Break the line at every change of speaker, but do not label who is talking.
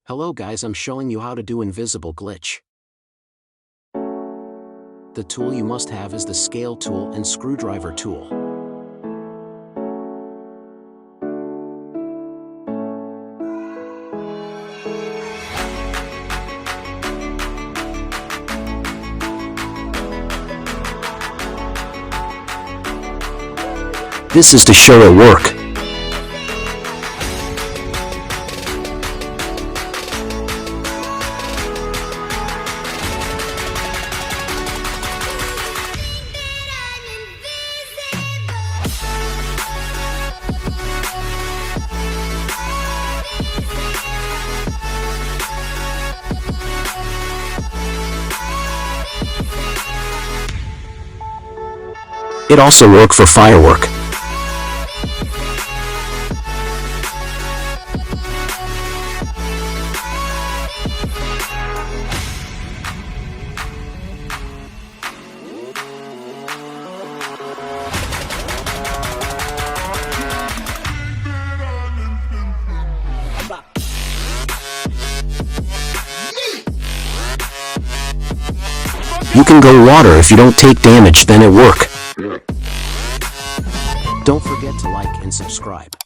Hello guys, I'm showing you how to do invisible glitch. The tool you must have is the scale tool and screwdriver tool. This is to show it work. It also works for firework. You can go water if you don't take damage, then it work. Don't forget to like and subscribe.